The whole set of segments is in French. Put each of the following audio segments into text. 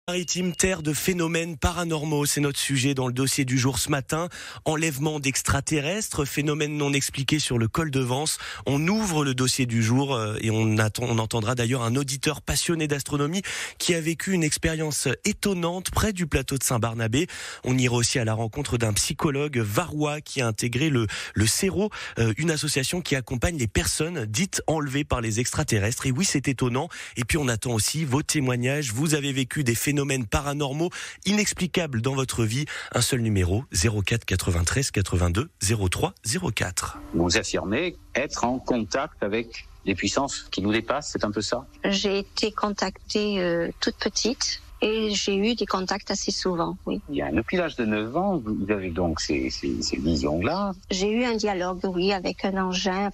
Maritime, terre de phénomènes paranormaux, c'est notre sujet dans le dossier du jour ce matin. Enlèvement d'extraterrestres, phénomène non expliqué sur le col de Vence. On ouvre le dossier du jour et on entendra d'ailleurs un auditeur passionné d'astronomie qui a vécu une expérience étonnante près du plateau de Saint-Barnabé. On ira aussi à la rencontre d'un psychologue varois qui a intégré le CERO, une association qui accompagne les personnes dites enlevées par les extraterrestres. Et oui, c'est étonnant. Et puis on attend aussi vos témoignages. Vous avez vécu des phénomènes paranormaux inexplicables dans votre vie. Un seul numéro, 04 93 82 03 04. Vous affirmez être en contact avec des puissances qui nous dépassent, c'est un peu ça? J'ai été contactée toute petite et j'ai eu des contacts assez souvent, oui. Bien, depuis l'âge de 9 ans, vous avez donc ces visions-là. J'ai eu un dialogue, oui, avec un engin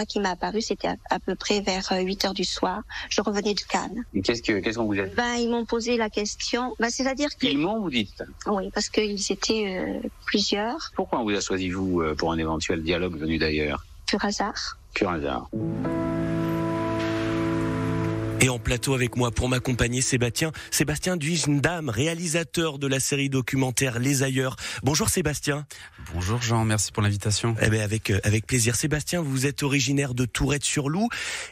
qui m'a apparu, c'était à peu près vers 8h du soir. Je revenais de Cannes. Et qu'est-ce qu'on vous a dit? Ils m'ont posé la question, c'est-à-dire que... Ils m'ont, vous dites? Oui, parce qu'ils étaient plusieurs. Pourquoi on vous a choisi, vous, pour un éventuel dialogue venu d'ailleurs? Pur hasard. Pur hasard. Et en plateau avec moi pour m'accompagner, Sébastien Duisendam, réalisateur de la série documentaire Les Ailleurs. Bonjour Sébastien. Bonjour Jean, merci pour l'invitation. Avec plaisir. Sébastien, vous êtes originaire de Tourette-sur-Loup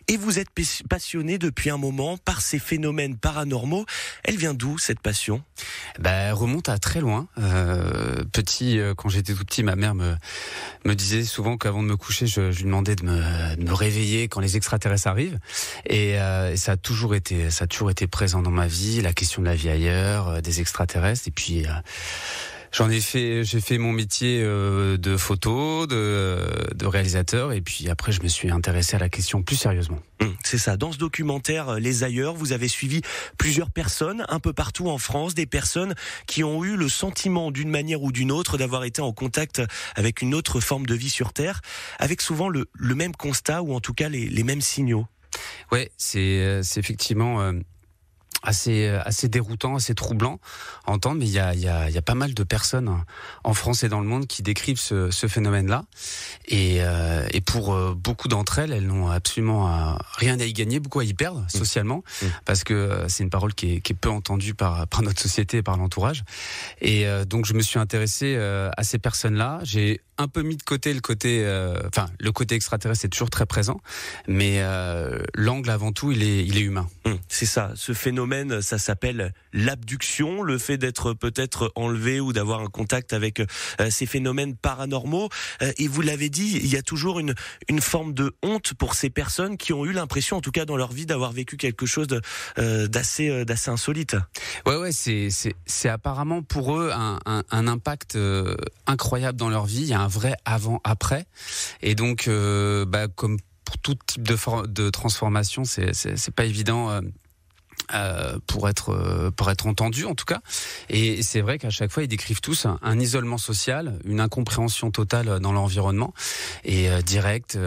et vous êtes passionné depuis un moment par ces phénomènes paranormaux. Elle vient d'où cette passion? Elle remonte à très loin. Petit, quand j'étais tout petit, ma mère me disait souvent qu'avant de me coucher, je lui demandais de me réveiller quand les extraterrestres arrivent. Et ça a toujours été présent dans ma vie, la question de la vie ailleurs, des extraterrestres. Et puis j'ai fait mon métier de photo, de réalisateur, et puis après je me suis intéressé à la question plus sérieusement. C'est ça. Dans ce documentaire Les Ailleurs, vous avez suivi plusieurs personnes un peu partout en France, des personnes qui ont eu le sentiment d'une manière ou d'une autre d'avoir été en contact avec une autre forme de vie sur Terre, avec souvent le même constat ou en tout cas les mêmes signaux. Ouais, c'est effectivement assez déroutant, assez troublant à entendre, mais il y a pas mal de personnes en France et dans le monde qui décrivent ce phénomène-là, et pour beaucoup d'entre elles n'ont absolument rien à y gagner, beaucoup à y perdre socialement, parce que c'est une parole qui est peu entendue par notre société et par l'entourage. Et donc je me suis intéressé à ces personnes-là. J'ai un peu mis de côté le côté extraterrestre est toujours très présent, mais l'angle avant tout il est humain. C'est ça, ce phénomène, ça s'appelle l'abduction, le fait d'être peut-être enlevé ou d'avoir un contact avec ces phénomènes paranormaux. Et vous l'avez dit, il y a toujours une forme de honte pour ces personnes qui ont eu l'impression, en tout cas dans leur vie, d'avoir vécu quelque chose d'assez insolite. Ouais, c'est apparemment pour eux un impact incroyable dans leur vie. Il y a un vrai avant-après, et donc comme pour tout type de transformation, c'est pas évident pour être entendu en tout cas. Et c'est vrai qu'à chaque fois ils décrivent tous un isolement social, une incompréhension totale dans l'environnement, et direct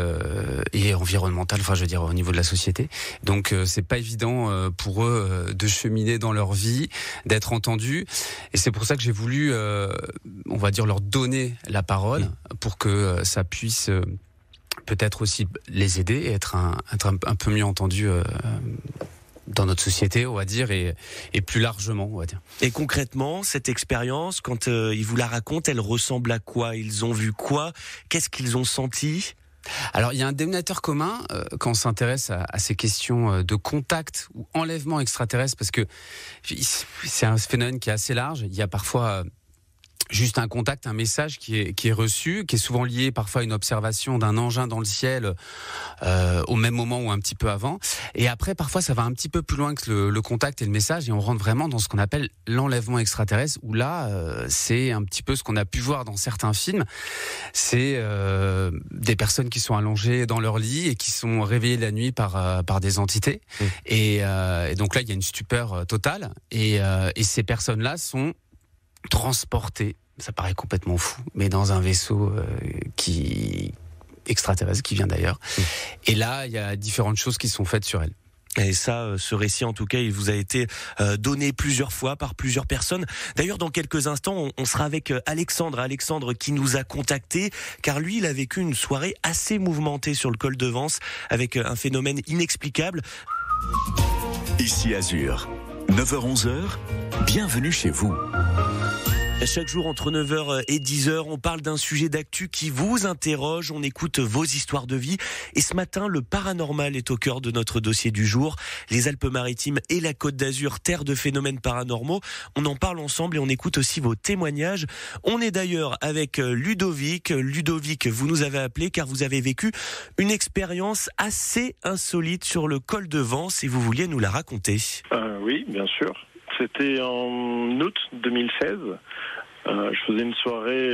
et environnemental, au niveau de la société. Donc c'est pas évident pour eux de cheminer dans leur vie, d'être entendus, et c'est pour ça que j'ai voulu leur donner la parole pour que ça puisse peut-être aussi les aider et être un peu mieux entendus dans notre société, on va dire, et plus largement, on va dire. Et concrètement, cette expérience, quand ils vous la racontent, elle ressemble à quoi? Ils ont vu quoi? Qu'est-ce qu'ils ont senti? Alors, il y a un dénominateur commun quand on s'intéresse à ces questions de contact ou enlèvement extraterrestre, parce que c'est un phénomène qui est assez large. Il y a parfois juste un contact, un message qui est reçu, qui est souvent lié parfois à une observation d'un engin dans le ciel au même moment ou un petit peu avant. Et après, parfois, ça va un petit peu plus loin que le contact et le message, et on rentre vraiment dans ce qu'on appelle l'enlèvement extraterrestre, où là, c'est un petit peu ce qu'on a pu voir dans certains films. C'est des personnes qui sont allongées dans leur lit et qui sont réveillées la nuit par des entités. Et donc là, il y a une stupeur totale. Et ces personnes-là sont transportées, ça paraît complètement fou, mais dans un vaisseau extraterrestre qui vient d'ailleurs. Et là, il y a différentes choses qui sont faites sur elles. Et ça, ce récit, en tout cas, il vous a été donné plusieurs fois par plusieurs personnes. D'ailleurs, dans quelques instants, on sera avec Alexandre qui nous a contactés, car lui, il a vécu une soirée assez mouvementée sur le col de Vence, avec un phénomène inexplicable. Ici Azur, 9h-11h, bienvenue chez vous. Chaque jour entre 9h et 10h, on parle d'un sujet d'actu qui vous interroge, on écoute vos histoires de vie. Et ce matin, le paranormal est au cœur de notre dossier du jour. Les Alpes-Maritimes et la Côte d'Azur, terre de phénomènes paranormaux. On en parle ensemble et on écoute aussi vos témoignages. On est d'ailleurs avec Ludovic. Ludovic, vous nous avez appelé car vous avez vécu une expérience assez insolite sur le col de Vence et vous vouliez nous la raconter. Oui, bien sûr. C'était en août 2016. Je faisais une soirée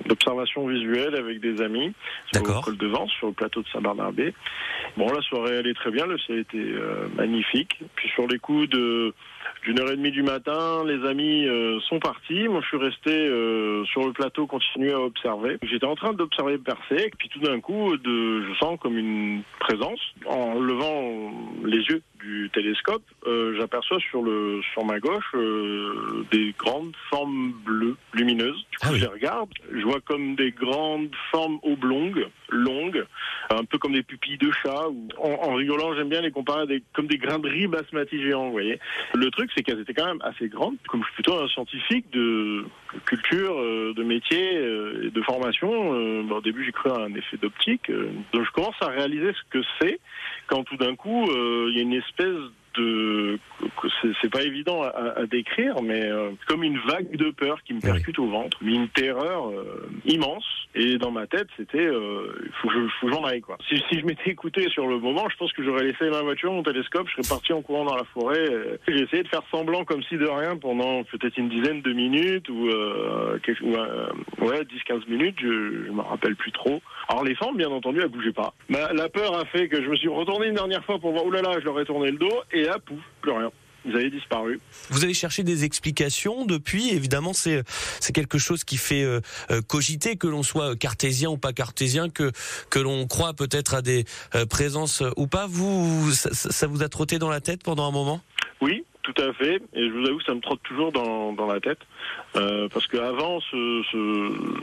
d'observation visuelle avec des amis sur le col de Vence, sur le plateau de Saint-Bernard-Bé. Bon, la soirée allait très bien, le ciel était magnifique. Puis sur les coups d'une heure et demie du matin, les amis sont partis. Moi, je suis resté sur le plateau, continuer à observer. J'étais en train d'observer percer, puis tout d'un coup, je sens comme une présence. En levant les yeux du télescope, j'aperçois sur ma gauche des grandes formes bleues, lumineuses. Du coup, je les regarde, je vois comme des grandes formes oblongues, longues, un peu comme des pupilles de chat. En rigolant, j'aime bien les comparer comme des grains de riz basmati géants, vous voyez. Le truc, c'est qu'elles étaient quand même assez grandes. Comme je suis plutôt un scientifique de culture, de métier, et de formation, au début, j'ai cru à un effet d'optique. Donc, je commence à réaliser ce que c'est quand tout d'un coup, il y a une espèce c'est pas évident à décrire, mais comme une vague de peur qui me percute au ventre, mais une terreur immense. Et dans ma tête, c'était faut que j'en aille, quoi. Si je m'étais écouté sur le moment, je pense que j'aurais laissé ma voiture, mon télescope, je serais parti en courant dans la forêt. J'ai essayé de faire semblant comme si de rien pendant peut-être une dizaine de minutes ou 10-15 minutes, je me rappelle plus trop. Alors les formes, bien entendu, elles bougeaient pas. La peur a fait que je me suis retourné une dernière fois pour voir, oulala, je leur ai tourné le dos, et là, pouf, plus rien. Ils avaient disparu. Vous avez cherché des explications depuis. Évidemment, c'est quelque chose qui fait cogiter, que l'on soit cartésien ou pas cartésien, que l'on croit peut-être à des présences ou pas. Ça vous a trotté dans la tête pendant un moment ? Oui, tout à fait. Et je vous avoue que ça me trotte toujours dans la tête. Parce qu'avant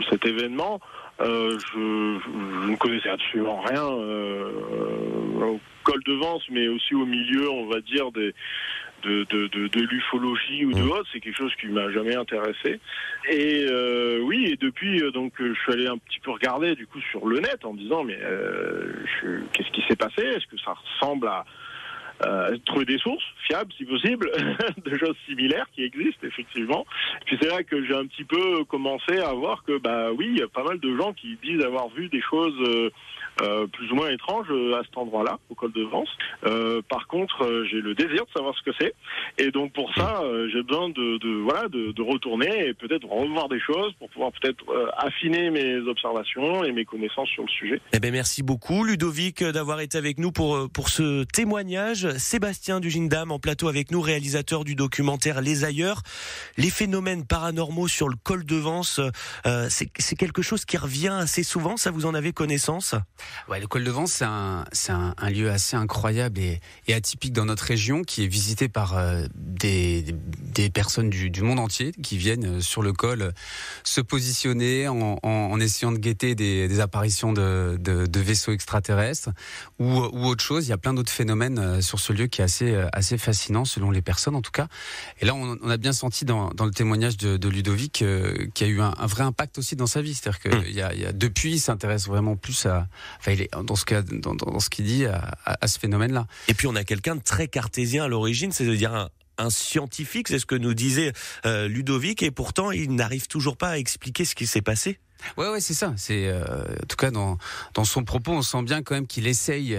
cet événement, je ne connaissais absolument rien au col de Vence, mais aussi au milieu, on va dire, de l'ufologie ou de autre. C'est quelque chose qui m'a jamais intéressé. Et et depuis, donc, je suis allé un petit peu regarder du coup sur le net en me disant mais qu'est-ce qui s'est passé ? Est-ce que ça ressemble à trouver des sources fiables, si possible, de choses similaires qui existent, effectivement. Puis c'est là que j'ai un petit peu commencé à voir que, il y a pas mal de gens qui disent avoir vu des choses plus ou moins étranges à cet endroit-là, au col de Vence. Par contre, j'ai le désir de savoir ce que c'est. Et donc, pour ça, j'ai besoin de retourner et peut-être revoir des choses pour pouvoir peut-être affiner mes observations et mes connaissances sur le sujet. Eh ben, merci beaucoup, Ludovic, d'avoir été avec nous pour ce témoignage. Sébastien Dugindam en plateau avec nous, réalisateur du documentaire Les Ailleurs. Les phénomènes paranormaux sur le col de Vence, c'est quelque chose qui revient assez souvent, ça vous en avez connaissance ? Ouais, le col de Vence, c'est un lieu assez incroyable et atypique dans notre région, qui est visité par des personnes du monde entier qui viennent sur le col se positionner en essayant de guetter des apparitions de vaisseaux extraterrestres ou autre chose. Il y a plein d'autres phénomènes sur ce lieu qui est assez fascinant selon les personnes en tout cas. Et là, on a bien senti dans le témoignage de Ludovic qu'il y a eu un vrai impact aussi dans sa vie. C'est-à-dire que depuis, il s'intéresse vraiment plus il est dans ce qu'il dit à ce phénomène-là. Et puis on a quelqu'un de très cartésien à l'origine, c'est-à-dire un scientifique, c'est ce que nous disait Ludovic, et pourtant il n'arrive toujours pas à expliquer ce qui s'est passé. Ouais, c'est ça. C'est en tout cas dans son propos, on sent bien quand même qu'il essaye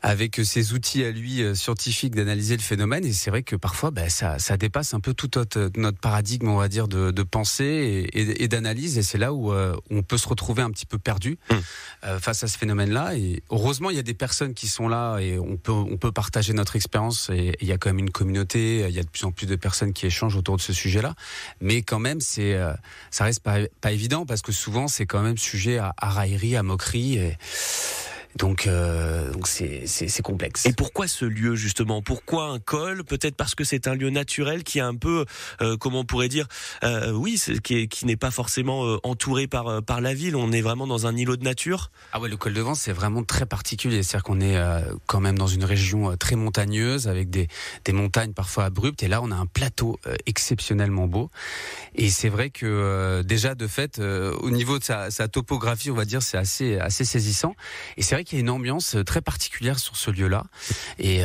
avec ses outils à lui scientifiques d'analyser le phénomène, et c'est vrai que parfois ça dépasse un peu tout notre paradigme, on va dire, de pensée et d'analyse, et c'est là où on peut se retrouver un petit peu perdu face à ce phénomène-là. Et heureusement, il y a des personnes qui sont là et on peut partager notre expérience, et il y a quand même une communauté, il y a de plus en plus de personnes qui échangent autour de ce sujet-là, mais quand même ça reste pas évident, parce que souvent c'est quand même sujet à raillerie, à moquerie, et Donc c'est complexe. Et pourquoi ce lieu justement? Pourquoi un col? Peut-être parce que c'est un lieu naturel qui est un peu, comment on pourrait dire, qui n'est pas forcément entouré par la ville. On est vraiment dans un îlot de nature. Ah ouais, le col de Vence c'est vraiment très particulier. C'est-à-dire qu'on est quand même dans une région très montagneuse avec des montagnes parfois abruptes. Et là, on a un plateau exceptionnellement beau. Et c'est vrai que déjà de fait, au niveau de sa topographie, on va dire, c'est assez saisissant. Et c'est vrai qu'il y a une ambiance très particulière sur ce lieu-là, et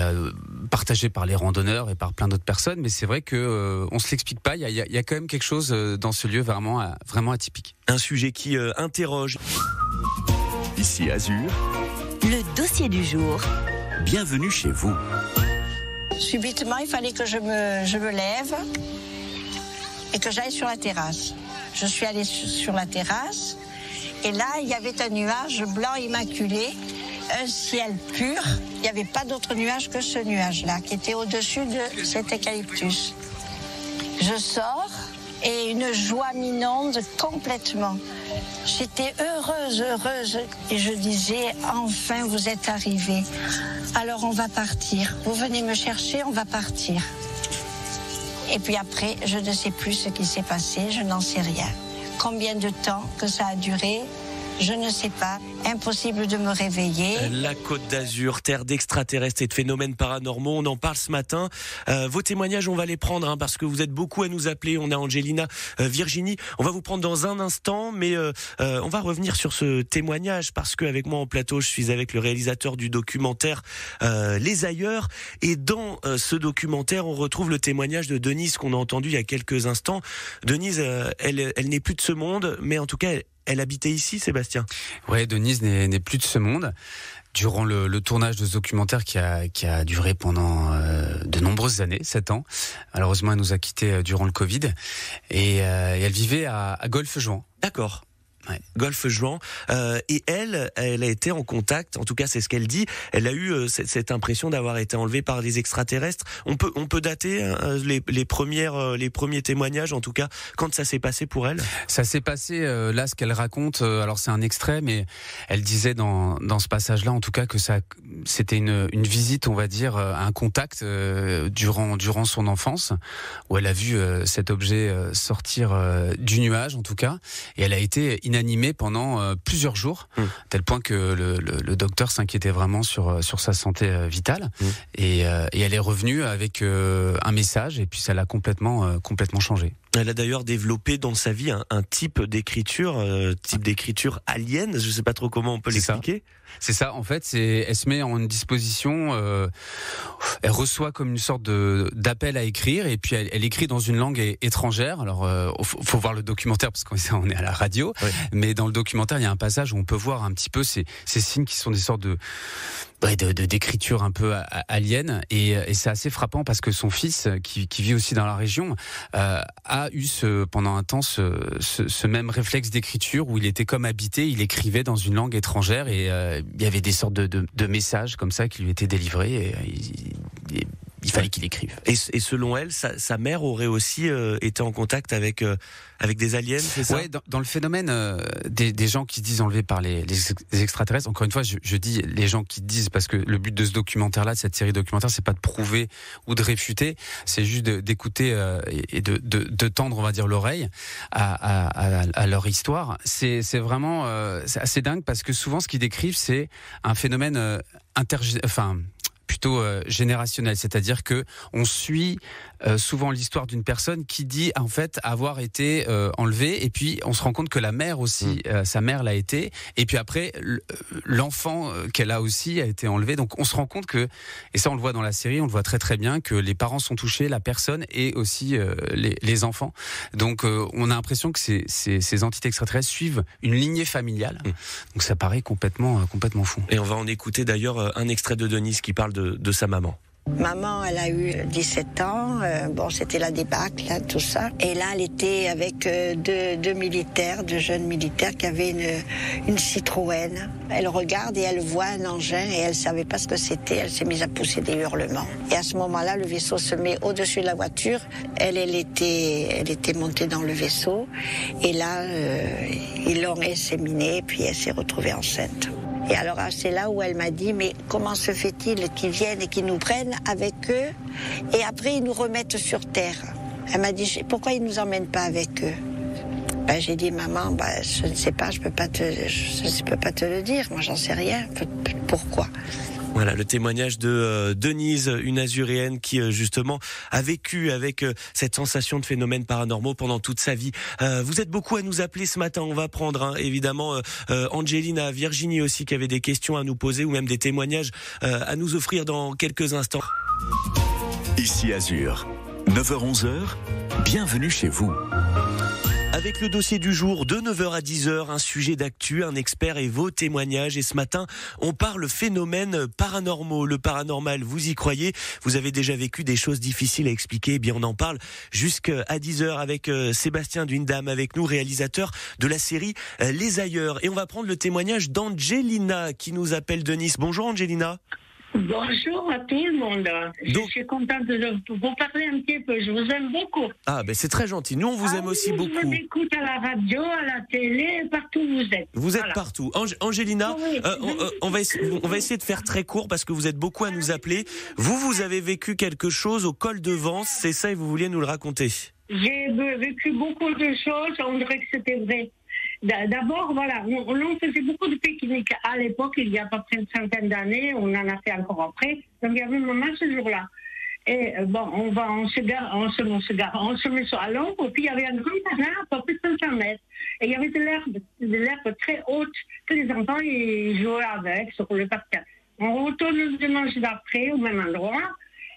partagée par les randonneurs et par plein d'autres personnes. Mais c'est vrai que on se l'explique pas. Il y a quand même quelque chose dans ce lieu vraiment atypique. Un sujet qui interroge. Ici Azur, le dossier du jour. Bienvenue chez vous. Subitement, il fallait que je me lève et que j'aille sur la terrasse. Je suis allée sur la terrasse et là, il y avait un nuage blanc immaculé, un ciel pur. Il n'y avait pas d'autre nuage que ce nuage-là qui était au-dessus de cet eucalyptus. Je sors et une joie m'inonde complètement. J'étais heureuse et je disais enfin vous êtes arrivés. Alors on va partir. Vous venez me chercher, on va partir. Et puis après, je ne sais plus ce qui s'est passé, je n'en sais rien. Combien de temps que ça a duré, je ne sais pas. Impossible de me réveiller. La Côte d'Azur, terre d'extraterrestres et de phénomènes paranormaux, on en parle ce matin. Vos témoignages, on va les prendre parce que vous êtes beaucoup à nous appeler. On a Angelina, Virginie. On va vous prendre dans un instant, mais on va revenir sur ce témoignage parce qu'avec moi en plateau, je suis avec le réalisateur du documentaire Les Ailleurs. Et dans ce documentaire, on retrouve le témoignage de Denise qu'on a entendu il y a quelques instants. Denise, elle n'est plus de ce monde, mais en tout cas, elle habitait ici, Sébastien. Ouais, Denise n'est plus de ce monde. Durant le tournage de ce documentaire qui a duré pendant de nombreuses années, 7 ans. Malheureusement, elle nous a quittés durant le Covid. Et elle vivait à Golfe-Juan. D'accord. Ouais. Golfe-Juan. Et elle a été en contact, en tout cas c'est ce qu'elle dit, elle a eu cette impression d'avoir été enlevée par des extraterrestres. On peut dater les premiers témoignages, en tout cas, quand ça s'est passé pour elle? Ça s'est passé, là, ce qu'elle raconte, alors c'est un extrait, mais elle disait dans ce passage-là, en tout cas, que c'était une visite, on va dire, un contact durant son enfance, où elle a vu cet objet sortir du nuage, en tout cas, et elle a été inanimée pendant plusieurs jours, tel point que le docteur s'inquiétait vraiment sur sa santé vitale. Et elle est revenue avec un message, et puis ça l'a complètement changé. Elle a d'ailleurs développé dans sa vie un type d'écriture alien. Je ne sais pas trop comment on peut l'expliquer. C'est ça, en fait, elle se met en une disposition, elle reçoit comme une sorte d'appel à écrire, et puis elle écrit dans une langue étrangère. Alors, faut voir le documentaire parce qu'on est à la radio, oui. Mais dans le documentaire, il y a un passage où on peut voir un petit peu ces signes qui sont des sortes d'écriture un peu alien, et c'est assez frappant parce que son fils, qui vit aussi dans la région, a eu pendant un temps ce même réflexe d'écriture où il était comme habité, il écrivait dans une langue étrangère, et il y avait des sortes de messages comme ça qui lui étaient délivrés, et il fallait qu'il écrive. Et selon elle, sa mère aurait aussi été en contact avec des aliens, c'est ça? Ouais, dans le phénomène des gens qui se disent enlevés par les extraterrestres. Encore une fois, je dis les gens qui disent, parce que le but de ce documentaire-là, de cette série documentaire, c'est pas de prouver ou de réfuter, c'est juste d'écouter et de tendre, on va dire, l'oreille à leur histoire. C'est vraiment c'est assez dingue parce que souvent, ce qu'ils décrivent, c'est un phénomène plutôt générationnel, c'est-à-dire que on suit souvent l'histoire d'une personne qui dit en fait avoir été enlevée, et puis on se rend compte que la mère aussi, sa mère l'a été, et puis après l'enfant qu'elle a aussi a été enlevé. Donc on se rend compte que, et ça on le voit dans la série, on le voit très très bien, que les parents sont touchés, la personne et aussi les enfants. Donc on a l'impression que ces entités extraterrestres suivent une lignée familiale. Donc ça paraît complètement fou. Et on va en écouter d'ailleurs un extrait de Denise qui parle de sa maman. Maman, elle a eu 17 ans, c'était la débâcle, tout ça. Et là, elle était avec deux militaires, deux jeunes militaires qui avaient une Citroën. Elle regarde et elle voit un engin et elle savait pas ce que c'était. Elle s'est mise à pousser des hurlements. Et à ce moment-là, le vaisseau se met au-dessus de la voiture. Elle était montée dans le vaisseau. Et là, ils l'ont inséminée, puis elle s'est retrouvée enceinte. Et alors c'est là où elle m'a dit, mais comment se fait-il qu'ils viennent et qu'ils nous prennent avec eux et après ils nous remettent sur terre? Elle m'a dit, pourquoi ils nous emmènent pas avec eux? J'ai dit, maman, je ne sais pas, je peux pas te le dire, moi j'en sais rien, pourquoi? Voilà le témoignage de Denise, une Azuréenne qui justement a vécu avec cette sensation de phénomènes paranormaux pendant toute sa vie. Vous êtes beaucoup à nous appeler ce matin. On va prendre évidemment Angelina, Virginie aussi qui avaient des questions à nous poser ou même des témoignages à nous offrir dans quelques instants. Ici Azur, 9h-11h, bienvenue chez vous. Avec le dossier du jour de 9h à 10h, un sujet d'actu, un expert et vos témoignages. Et ce matin, on parle phénomènes paranormaux. Le paranormal, vous y croyez? Vous avez déjà vécu des choses difficiles à expliquer? Eh bien, on en parle jusqu'à 10h avec Sébastien Duindam, avec nous, réalisateur de la série Les Ailleurs. Et on va prendre le témoignage d'Angelina qui nous appelle de Nice. Bonjour Angelina. Bonjour à tout le monde. Je suis contente de vous parler un petit peu. Je vous aime beaucoup. Ah, c'est très gentil. Nous, on vous aime aussi beaucoup. Je vous écoute à la radio, à la télé, partout où vous êtes. Vous êtes partout. Angelina, oui. On va essayer de faire très court parce que vous êtes beaucoup à nous appeler. Vous avez vécu quelque chose au col de Vence, c'est ça et vous vouliez nous le raconter? J'ai vécu beaucoup de choses, on dirait que c'était vrai. D'abord, voilà, on faisait beaucoup de pique-niques à l'époque, il y a à peu près une centaine d'années, on en a fait encore après, donc il y avait une maman ce jour-là. Et on se met sur la longue, et puis il y avait un grand terrain à peu près de 500 mètres, et il y avait de l'herbe très haute, que les enfants ils jouaient avec sur le parquet. On retourne le dimanche d'après au même endroit,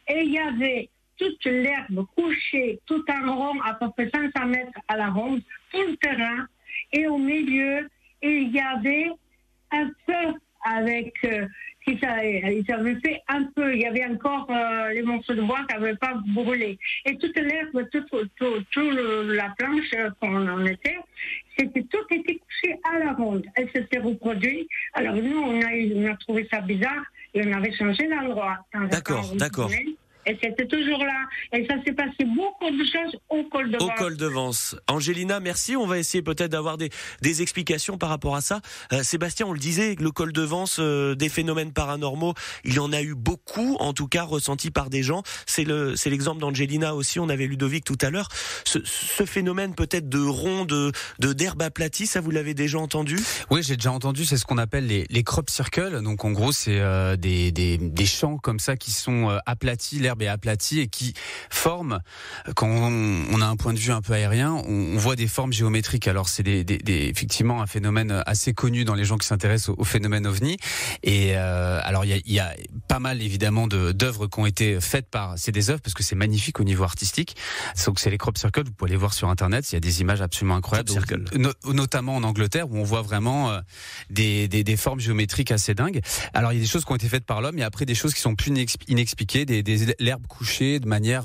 et il y avait toute l'herbe couchée, tout en rond, à peu près 500 mètres à la ronde, tout le terrain. Et au milieu, il y avait un feu avec ils avaient fait un peu. Il y avait encore les morceaux de bois qui n'avaient pas brûlé. Et toute l'herbe, toute la planche qu'on en était, tout était couché à la ronde. Elle s'était reproduite. Alors nous, on a trouvé ça bizarre et on avait changé d'endroit. D'accord. Et c'était toujours là. Et ça s'est passé beaucoup de choses au col de Vence. Au col de Vence. Angelina, merci. On va essayer peut-être d'avoir des explications par rapport à ça. Sébastien, on le disait, le col de Vence, des phénomènes paranormaux, il y en a eu beaucoup, en tout cas ressentis par des gens. C'est l'exemple d'Angelina aussi. On avait Ludovic tout à l'heure. Ce phénomène peut-être de rond, d'herbe aplatie, ça vous l'avez déjà entendu? Oui, j'ai déjà entendu. C'est ce qu'on appelle les crop circles. Donc en gros, c'est des champs comme ça qui sont aplatis. L'herbe est aplatie et qui forment, quand on a un point de vue un peu aérien, on voit des formes géométriques. Alors c'est effectivement un phénomène assez connu dans les gens qui s'intéressent au phénomène ovni. Et alors il y a pas mal évidemment d'œuvres qui ont été faites c'est des œuvres parce que c'est magnifique au niveau artistique. Donc c'est les crop circles, vous pouvez les voir sur internet, il y a des images absolument incroyables, notamment en Angleterre où on voit vraiment des formes géométriques assez dingues. Alors il y a des choses qui ont été faites par l'homme et après des choses qui sont plus inexpliquées, l'herbe couchée de manière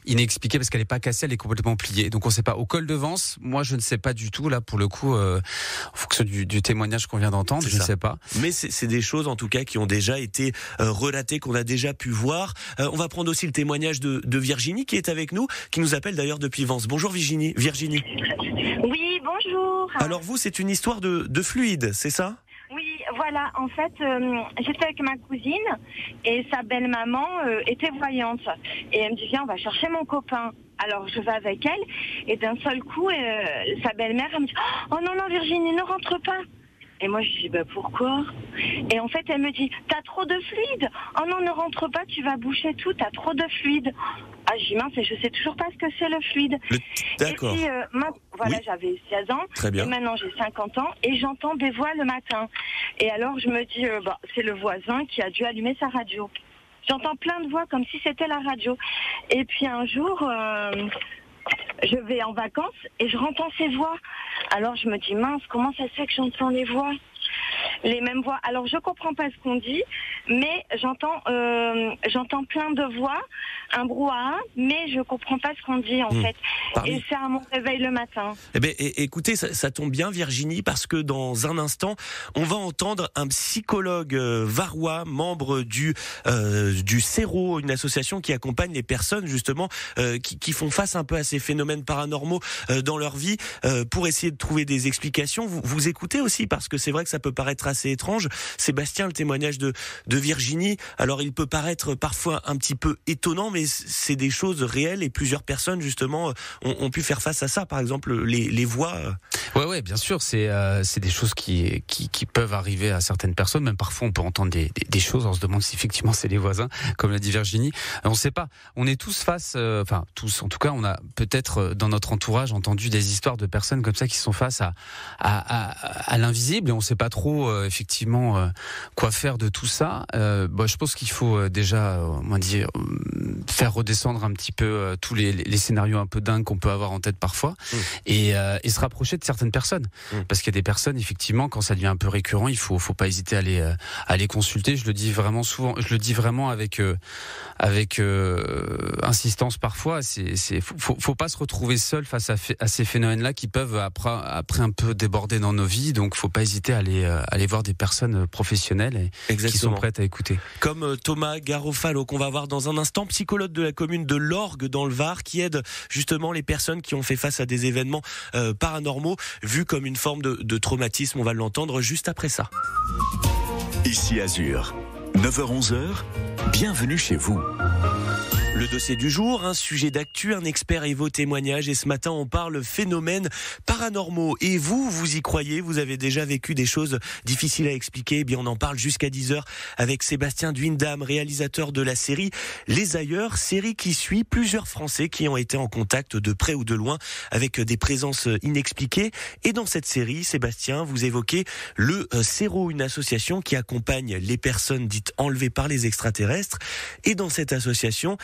inexpliquée parce qu'elle n'est pas cassée, elle est complètement pliée. Donc on ne sait pas. Au col de Vence, moi je ne sais pas du tout là pour le coup. En fonction du témoignage qu'on vient d'entendre, je ne sais pas. Mais c'est des choses en tout cas qui ont déjà été relatées, qu'on a déjà pu voir. On va prendre aussi le témoignage de Virginie qui est avec nous, qui nous appelle d'ailleurs depuis Vence. Bonjour Virginie. Oui, bonjour. Alors vous, c'est une histoire de fluide, c'est ça? Oui, voilà, en fait, j'étais avec ma cousine et sa belle-maman était voyante. Et elle me dit, viens, on va chercher mon copain. Alors je vais avec elle et d'un seul coup, sa belle-mère, elle me dit, oh non, Virginie, ne rentre pas. Et moi, je dis, pourquoi? Et en fait, elle me dit, t'as trop de fluide. Oh non, ne rentre pas, tu vas boucher tout, t'as trop de fluide. Ah, je dis, mince, et je sais toujours pas ce que c'est le fluide. D'accord. Et puis, voilà, oui. J'avais 16 ans. Très bien. Et maintenant, j'ai 50 ans et j'entends des voix le matin. Et alors, je me dis, c'est le voisin qui a dû allumer sa radio. J'entends plein de voix comme si c'était la radio. Et puis un jour, je vais en vacances et je entends ces voix. Alors je me dis, mince, comment ça se fait que j'entends les voix? Les mêmes voix. Alors je comprends pas ce qu'on dit, mais j'entends plein de voix, un brouhaha, mais je comprends pas ce qu'on dit en fait. Et c'est à mon réveil le matin. Eh ben, écoutez, ça tombe bien Virginie, parce que dans un instant, on va entendre un psychologue varois, membre du CERO, une association qui accompagne les personnes justement qui font face un peu à ces phénomènes paranormaux dans leur vie, pour essayer de trouver des explications. Vous écoutez aussi, parce que c'est vrai que ça peut paraître assez étrange. Sébastien, le témoignage de Virginie, alors il peut paraître parfois un petit peu étonnant, mais c'est des choses réelles et plusieurs personnes justement ont pu faire face à ça. Par exemple, les voix. Ouais, bien sûr, c'est des choses qui peuvent arriver à certaines personnes. Même parfois, on peut entendre des choses. On se demande si effectivement c'est les voisins, comme l'a dit Virginie. On ne sait pas. On est tous face, tous. En tout cas, on a peut-être dans notre entourage entendu des histoires de personnes comme ça qui sont face à l'invisible et on ne sait pas trop effectivement quoi faire de tout ça. Je pense qu'il faut déjà, faire redescendre un petit peu tous les scénarios un peu dingues qu'on peut avoir en tête parfois et se rapprocher de certaines personnes. Parce qu'il y a des personnes, effectivement, quand ça devient un peu récurrent, il faut pas hésiter à les consulter. Je le dis vraiment souvent, je le dis vraiment avec insistance parfois. Faut pas se retrouver seul face à ces phénomènes-là qui peuvent après un peu déborder dans nos vies. Donc, faut pas hésiter à aller voir des personnes professionnelles qui sont prêtes à écouter. Comme Thomas Garofalo, qu'on va voir dans un instant, psychologue de la commune de Lorgues dans le Var, qui aide justement les personnes qui ont fait face à des événements paranormaux, vus comme une forme de traumatisme. On va l'entendre juste après ça. Ici Azur, 9h-11h, bienvenue chez vous. Le dossier du jour, un sujet d'actu, un expert et vos témoignages. Et ce matin, on parle phénomènes paranormaux. Et vous y croyez? Vous avez déjà vécu des choses difficiles à expliquer? Eh bien, on en parle jusqu'à 10h avec Sébastien Duindam, réalisateur de la série Les Ailleurs, série qui suit plusieurs Français qui ont été en contact de près ou de loin avec des présences inexpliquées. Et dans cette série, Sébastien, vous évoquez le CERO, une association qui accompagne les personnes dites enlevées par les extraterrestres. Et dans cette association,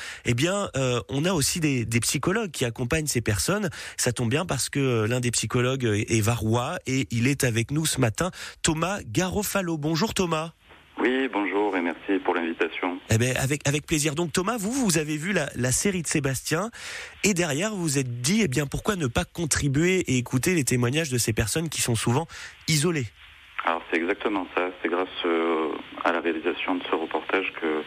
on a aussi des psychologues qui accompagnent ces personnes. Ça tombe bien parce que l'un des psychologues est varois et il est avec nous ce matin, Thomas Garofalo. Bonjour Thomas. Oui, bonjour et merci pour l'invitation. Avec plaisir. Donc Thomas, vous avez vu la série de Sébastien et derrière vous vous êtes dit, pourquoi ne pas contribuer et écouter les témoignages de ces personnes qui sont souvent isolées? Alors c'est exactement ça, c'est grâce à la réalisation de ce reportage que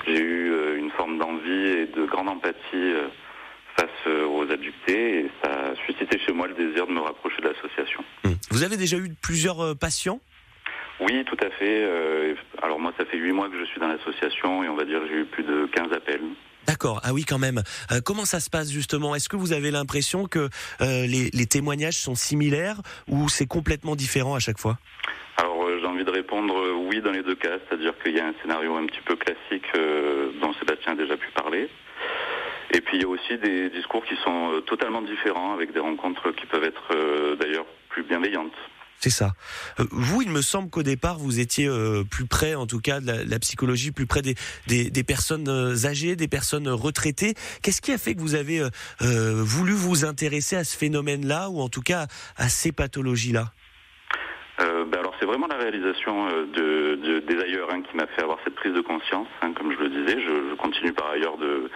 j'ai eu une forme d'envie et de grande empathie face aux abductés et ça a suscité chez moi le désir de me rapprocher de l'association. Vous avez déjà eu plusieurs patients? Oui, tout à fait. Alors moi ça fait 8 mois que je suis dans l'association et on va dire que j'ai eu plus de 15 appels. D'accord, ah oui quand même. Comment ça se passe justement? Est-ce que vous avez l'impression que les témoignages sont similaires ou c'est complètement différent à chaque fois? Alors j'ai envie de répondre oui dans les deux cas, c'est-à-dire qu'il y a un scénario un petit peu classique dont Sébastien a déjà pu parler. Et puis il y a aussi des discours qui sont totalement différents avec des rencontres qui peuvent être d'ailleurs plus bienveillantes. C'est ça. Vous, il me semble qu'au départ, vous étiez plus près, en tout cas, de la psychologie, plus près des personnes âgées, des personnes retraitées. Qu'est-ce qui a fait que vous avez voulu vous intéresser à ce phénomène-là, ou en tout cas à ces pathologies-là? Alors c'est vraiment la réalisation des Ailleurs qui m'a fait avoir cette prise de conscience, comme je le disais. Je continue par ailleurs le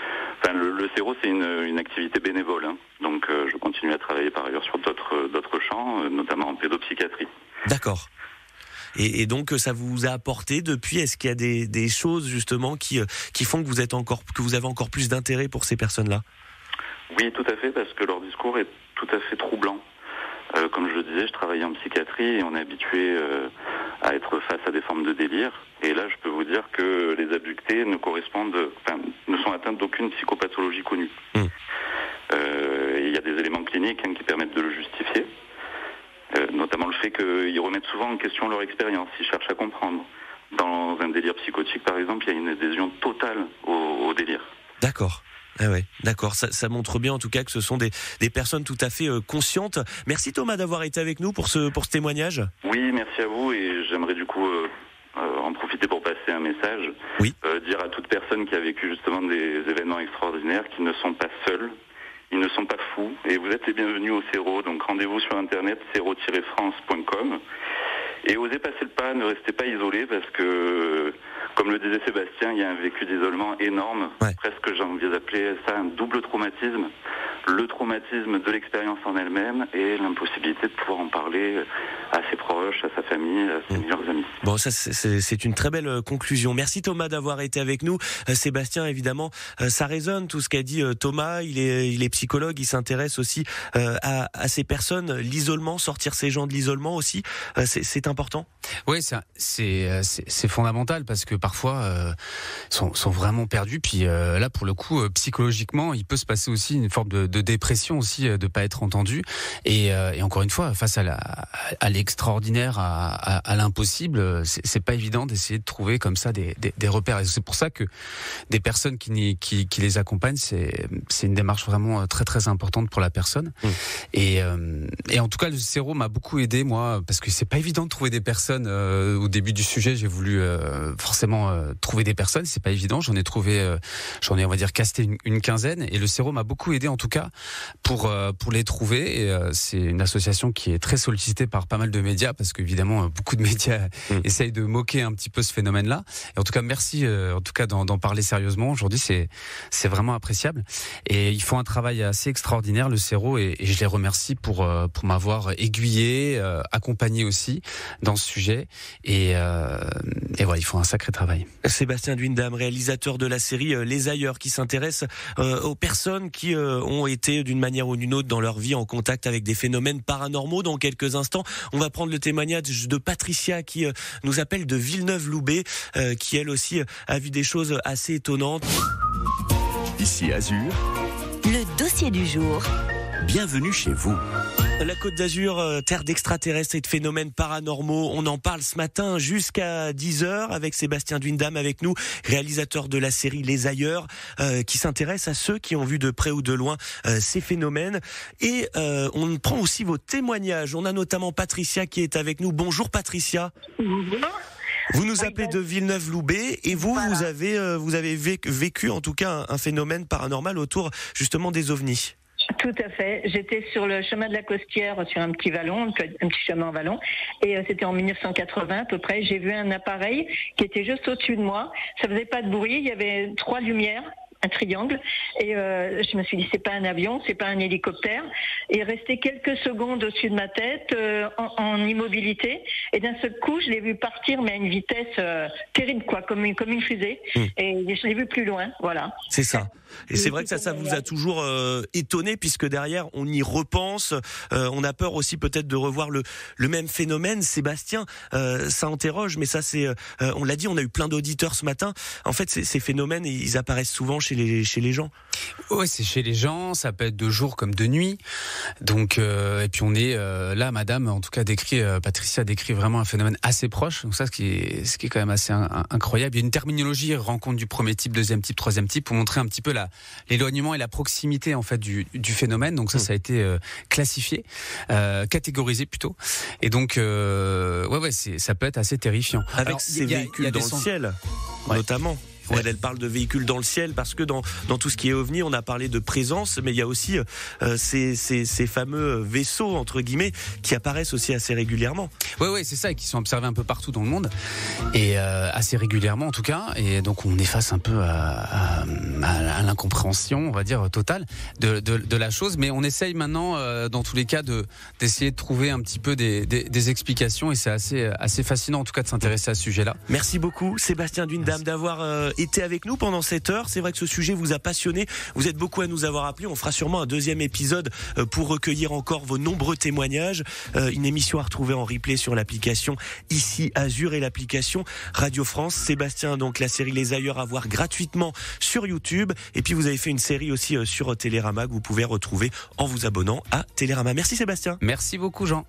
CERO c'est une activité bénévole, donc je continue à travailler par ailleurs sur d'autres champs, notamment en pédopsychiatrie. D'accord. Et donc ça vous a apporté depuis? Est-ce qu'il y a des choses justement qui font que vous avez encore plus d'intérêt pour ces personnes-là? Oui, tout à fait, parce que leur discours est tout à fait troublant. Comme je le disais, je travaillais en psychiatrie et on est habitué à être face à des formes de délire. Et là, je peux vous dire que les abductés ne sont atteints d'aucune psychopathologie connue. Il y a des éléments cliniques qui permettent de le justifier, notamment le fait qu'ils remettent souvent en question leur expérience, ils cherchent à comprendre. Dans un délire psychotique, par exemple, il y a une adhésion totale au délire. D'accord. Ah ouais, d'accord. Ça montre bien en tout cas que ce sont des personnes tout à fait conscientes. Merci Thomas d'avoir été avec nous pour ce témoignage. Oui, merci à vous et j'aimerais du coup en profiter pour passer un message. Oui. Dire à toute personne qui a vécu justement des événements extraordinaires qu'ils ne sont pas seuls, ils ne sont pas fous et vous êtes les bienvenus au CERO. Donc rendez-vous sur internet cero-france.com et osez passer le pas, ne restez pas isolés parce que comme le disait Sébastien, il y a un vécu d'isolement énorme, presque j'ai envie d'appeler ça un double traumatisme. le traumatisme de l'expérience en elle-même et l'impossibilité de pouvoir en parler à ses proches, à sa famille, à ses meilleurs amis. Bon, ça c'est une très belle conclusion. Merci Thomas d'avoir été avec nous. Sébastien, évidemment, ça résonne tout ce qu'a dit Thomas. Il est psychologue, il s'intéresse aussi à ces personnes, l'isolement, sortir ces gens de l'isolement aussi. C'est important. Oui, c'est fondamental parce que parfois sont vraiment perdus. Puis là, pour le coup, psychologiquement, il peut se passer aussi une forme de dépression aussi, de pas être entendu. Et encore une fois, face à l'extraordinaire, à l'impossible, c'est pas évident d'essayer de trouver comme ça des repères. Et c'est pour ça que des personnes qui les accompagnent, c'est une démarche vraiment très très importante pour la personne. Et en tout cas, le Séro m'a beaucoup aidé, moi, parce que c'est pas évident de trouver des personnes. Au début du sujet, j'ai voulu forcément trouver des personnes. C'est pas évident. J'en ai on va dire casté une quinzaine. Et le Séro m'a beaucoup aidé, en tout cas, pour les trouver. Et c'est une association qui est très sollicitée par pas mal de médias, parce qu'évidemment, beaucoup de médias essayent de moquer un petit peu ce phénomène-là. Et en tout cas, merci en tout cas d'en parler sérieusement. Aujourd'hui, c'est vraiment appréciable. Et ils font un travail assez extraordinaire, le Séro, et je les remercie pour m'avoir aiguillé, accompagné aussi dans ce sujet. Et voilà, ils font un sacré travail. Sébastien Duindam, réalisateur de la série Les Ailleurs, qui s'intéresse aux personnes qui ont été d'une manière ou d'une autre dans leur vie en contact avec des phénomènes paranormaux. Dans quelques instants, on va prendre le témoignage de Patricia qui nous appelle de Villeneuve-Loubet, qui elle aussi a vu des choses assez étonnantes. Ici Azur, le dossier du jour. Bienvenue chez vous. La Côte d'Azur, terre d'extraterrestres et de phénomènes paranormaux. On en parle ce matin jusqu'à 10h avec Sébastien Duindam avec nous, réalisateur de la série Les Ailleurs, qui s'intéresse à ceux qui ont vu de près ou de loin ces phénomènes. Et on prend aussi vos témoignages. On a notamment Patricia qui est avec nous. Bonjour Patricia. Vous nous appelez de Villeneuve-Loubet et vous avez vécu en tout cas un phénomène paranormal autour justement des ovnis. Tout à fait. J'étais sur le chemin de la Costière, sur un petit vallon, un petit chemin en vallon, et c'était en 1980 à peu près. J'ai vu un appareil qui était juste au-dessus de moi. Ça faisait pas de bruit. Il y avait 3 lumières, un triangle, et je me suis dit c'est pas un avion, c'est pas un hélicoptère. Et resté quelques secondes au-dessus de ma tête, en immobilité, et d'un seul coup je l'ai vu partir, mais à une vitesse terrible, quoi, comme une fusée. Et je l'ai vu plus loin, voilà. C'est ça. Et c'est vrai que ça vous a toujours étonné, puisque derrière on y repense, on a peur aussi peut-être de revoir le même phénomène. Sébastien, ça interroge, mais ça c'est, on l'a dit, on a eu plein d'auditeurs ce matin. En fait, ces phénomènes, ils apparaissent souvent chez les gens. Ouais, c'est chez les gens, ça peut être de jour comme de nuit. Donc et puis on est là, madame, en tout cas Patricia décrit vraiment un phénomène assez proche. Donc ça, ce qui est quand même assez incroyable. Il y a une terminologie, rencontre du premier type, deuxième type, troisième type, pour montrer un petit peu l'éloignement et la proximité en fait du phénomène. Donc ça a été classifié, catégorisé plutôt. Et donc ça peut être assez terrifiant. Avec ces véhicules dans le ciel, notamment. Ouais. Elle parle de véhicules dans le ciel parce que dans tout ce qui est ovni, on a parlé de présence, mais il y a aussi ces fameux vaisseaux entre guillemets qui apparaissent aussi assez régulièrement. Oui, c'est ça, et qui sont observés un peu partout dans le monde et assez régulièrement en tout cas. Et donc on est face un peu à l'incompréhension, on va dire totale de la chose, mais on essaye maintenant dans tous les cas d'essayer de trouver un petit peu des explications, et c'est assez fascinant en tout cas de s'intéresser à ce sujet-là. Merci beaucoup Sébastien Duindam d'avoir été avec nous pendant cette heure. C'est vrai que ce sujet vous a passionné. Vous êtes beaucoup à nous avoir appelés. On fera sûrement un deuxième épisode pour recueillir encore vos nombreux témoignages. Une émission à retrouver en replay sur l'application Ici Azur et l'application Radio France. Sébastien, donc la série Les Ailleurs à voir gratuitement sur YouTube. Et puis vous avez fait une série aussi sur Télérama que vous pouvez retrouver en vous abonnant à Télérama. Merci Sébastien. Merci beaucoup Jean.